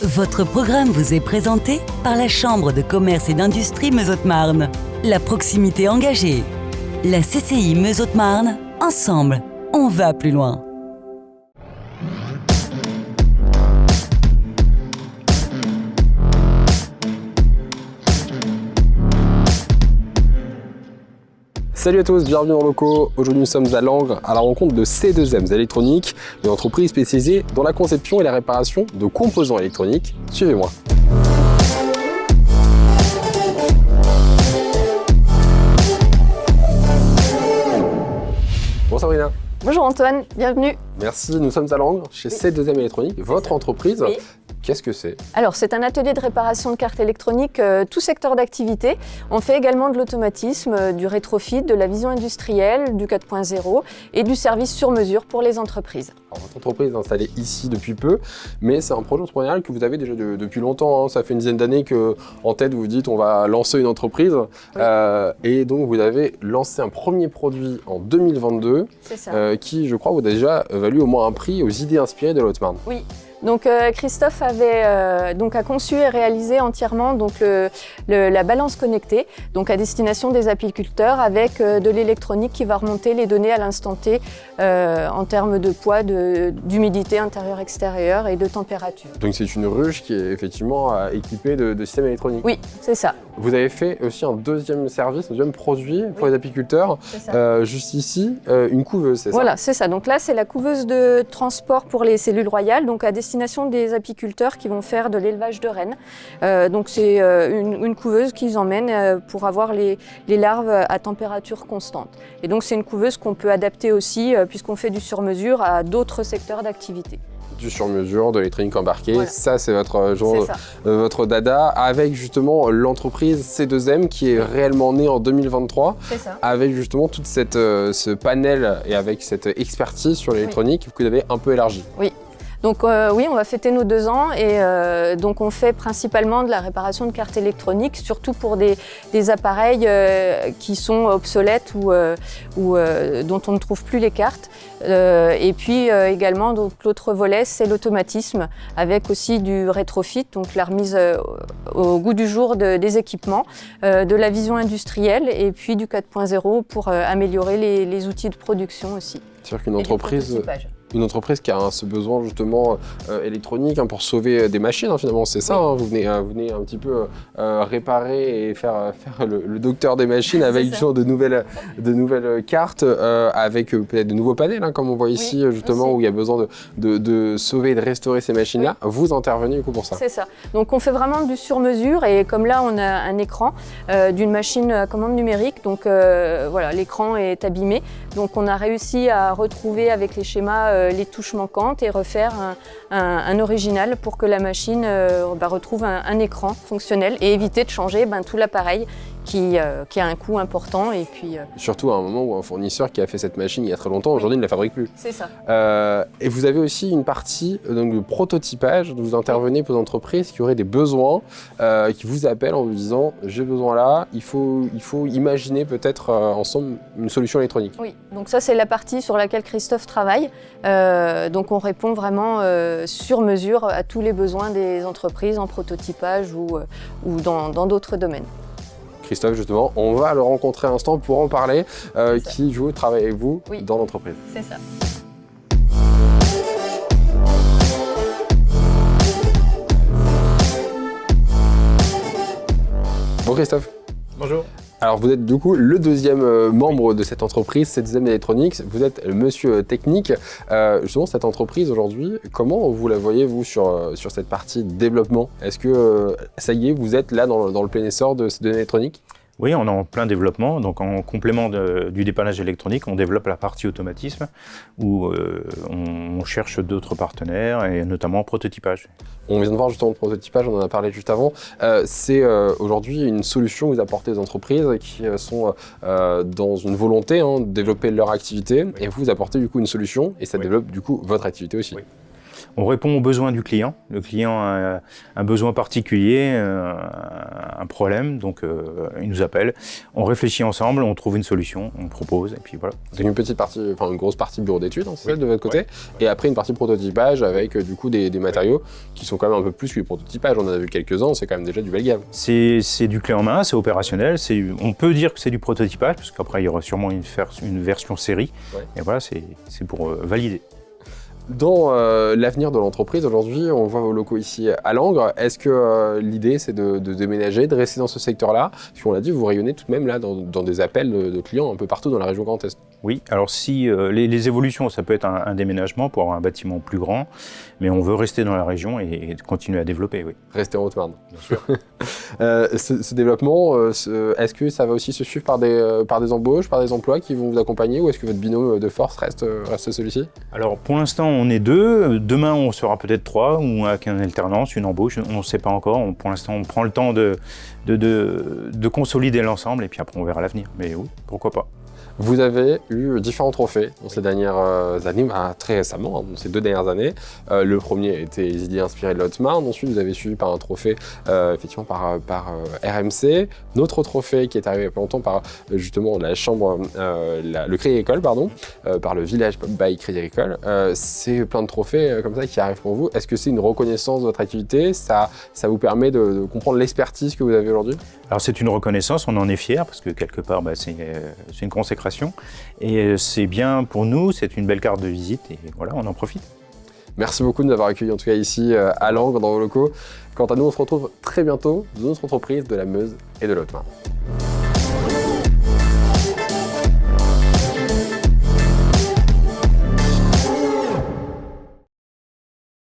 Votre programme vous est présenté par la Chambre de commerce et d'industrie Meuse-Haute-Marne. La proximité engagée. La CCI Meuse-Haute-Marne, ensemble, on va plus loin. Salut à tous, bienvenue en locaux. Aujourd'hui nous sommes à Langres à la rencontre de C2M Électroniques, une entreprise spécialisée dans la conception et la réparation de composants électroniques. Suivez-moi. Bonjour Sabrina. Bonjour Antoine, bienvenue. Merci, nous sommes à Langres chez C2M Électroniques, votre entreprise. Oui. Qu'est-ce que c'est? Alors, c'est un atelier de réparation de cartes électroniques, tout secteur d'activité. On fait également de l'automatisme, du rétrofit, de la vision industrielle, du 4.0 et du service sur mesure pour les entreprises. Alors, votre entreprise est installée ici depuis peu, mais c'est un projet entrepreneurial que vous avez déjà depuis longtemps. Hein. Ça fait une dizaine d'années qu'en tête, vous vous dites on va lancer une entreprise. Oui. Et donc, vous avez lancé un premier produit en 2022 qui, je crois, vous a déjà valu au moins un prix aux idées inspirées de la Haute-Marne. Oui. Donc Christophe a conçu et réalisé entièrement la balance connectée, donc à destination des apiculteurs, avec de l'électronique qui va remonter les données à l'instant T en termes de poids, d'humidité intérieure-extérieure et de température. Donc c'est une ruche qui est effectivement équipée de systèmes électroniques. Oui, c'est ça. Vous avez fait aussi un deuxième service, un deuxième produit pour les apiculteurs. Juste ici, une couveuse, c'est ça? Voilà, c'est ça. Donc là, c'est la couveuse de transport pour les cellules royales, donc à destination des apiculteurs qui vont faire de l'élevage de rennes. Donc c'est une couveuse qu'ils emmènent pour avoir les larves à température constante. Et donc c'est une couveuse qu'on peut adapter aussi, puisqu'on fait du sur-mesure, à d'autres secteurs d'activité. Du sur-mesure, de l'électronique embarquée, voilà. Ça c'est votre dada, avec justement l'entreprise C2M qui est réellement née en 2023, avec justement toute ce panel et avec cette expertise sur l'électronique que vous avez un peu élargie. Oui. Donc oui, on va fêter nos 2 ans et donc on fait principalement de la réparation de cartes électroniques, surtout pour des appareils qui sont obsolètes ou dont on ne trouve plus les cartes. Et puis également, l'autre volet, c'est l'automatisme, avec aussi du rétrofit, donc la remise au goût du jour des équipements, de la vision industrielle et puis du 4.0 pour améliorer les outils de production aussi. C'est-à-dire qu'une entreprise... Une entreprise qui a ce besoin justement électronique pour sauver des machines, finalement, c'est ça. Hein, vous venez un petit peu réparer et faire le docteur des machines avec de nouvelles cartes, avec peut-être de nouveaux panels, comme on voit ici, justement, où il y a besoin de sauver et de restaurer ces machines-là. Vous intervenez du coup pour ça. C'est ça. Donc on fait vraiment du sur-mesure et comme là on a un écran d'une machine à commande numérique, donc voilà, l'écran est abîmé. Donc on a réussi à retrouver avec les schémas les touches manquantes et refaire un original pour que la machine retrouve un écran fonctionnel et éviter de changer tout l'appareil qui a un coût important. Et puis, surtout à un moment où un fournisseur qui a fait cette machine il y a très longtemps, aujourd'hui ne la fabrique plus. C'est ça. Et vous avez aussi une partie de prototypage, où vous intervenez pour des entreprises qui auraient des besoins, qui vous appellent en vous disant j'ai besoin là, il faut imaginer peut-être ensemble une solution électronique. Oui, donc ça c'est la partie sur laquelle Christophe travaille. Donc on répond vraiment sur mesure à tous les besoins des entreprises en prototypage ou dans d'autres domaines. Christophe, justement, on va le rencontrer un instant pour en parler, qui travaille avec vous dans l'entreprise. C'est ça. Bon Christophe. Bonjour. Alors vous êtes du coup le deuxième membre de cette entreprise, C2M Electronics, vous êtes le monsieur technique. Justement cette entreprise aujourd'hui, comment vous la voyez vous sur cette partie développement? Est-ce que ça y est, vous êtes là dans le plein essor de C2M Electronics? Oui, on est en plein développement, donc en complément du dépannage électronique, on développe la partie automatisme où on cherche d'autres partenaires et notamment prototypage. On vient de voir justement le prototypage, on en a parlé juste avant. C'est aujourd'hui une solution que vous apportez aux entreprises qui sont dans une volonté de développer leur activité et vous apportez du coup une solution et ça développe du coup votre activité aussi. Oui. On répond aux besoins du client. Le client a un besoin particulier, un problème, donc il nous appelle. On réfléchit ensemble, on trouve une solution, on propose, et puis voilà. C'est une petite partie, enfin une grosse partie bureau d'études, hein, c'est ça de votre côté, et après une partie prototypage avec du coup des matériaux qui sont quand même un peu plus que du prototypage. On en a vu quelques-uns, c'est quand même déjà du bel gamme. C'est du clé en main, c'est opérationnel. On peut dire que c'est du prototypage, parce qu'après il y aura sûrement une version série. Et voilà, c'est pour valider. Dans l'avenir de l'entreprise, aujourd'hui, on voit vos locaux ici à Langres. Est-ce que l'idée, c'est de déménager, de rester dans ce secteur-là? Parce qu'on l'a dit, vous rayonnez tout de même là dans des appels de clients un peu partout dans la région Grand Est. Oui, alors si les évolutions, ça peut être un déménagement pour avoir un bâtiment plus grand, mais on veut rester dans la région et continuer à développer, oui. Rester en Haute-Marne, bien sûr. Ce développement, est-ce que ça va aussi se suivre par des embauches, par des emplois qui vont vous accompagner, ou est-ce que votre binôme de force reste celui-ci? Alors pour l'instant, on est 2. Demain, on sera peut-être 3, ou avec une alternance, une embauche, on ne sait pas encore. Pour l'instant, on prend le temps de consolider l'ensemble, et puis après, on verra l'avenir. Mais oui, pourquoi pas. Vous avez eu différents trophées dans ces dernières années, très récemment, dans ces 2 dernières années. Le premier était les idées inspirées de la Haute-Marne. Ensuite, vous avez suivi par un trophée, effectivement, par RMC. Notre trophée qui est arrivé il y a pas longtemps par, justement, la chambre, le Crédit Agricole, pardon, par le village by Crédit Agricole. C'est plein de trophées comme ça qui arrivent pour vous. Est-ce que c'est une reconnaissance de votre activité? Ça vous permet de comprendre l'expertise que vous avez aujourd'hui? Alors c'est une reconnaissance, on en est fiers, parce que quelque part, c'est une consécration. Et c'est bien pour nous, c'est une belle carte de visite, et voilà, on en profite. Merci beaucoup de nous avoir accueillis, en tout cas ici à Langres, dans vos locaux. Quant à nous, on se retrouve très bientôt dans notre entreprise de la Meuse et de la Haute-Marne.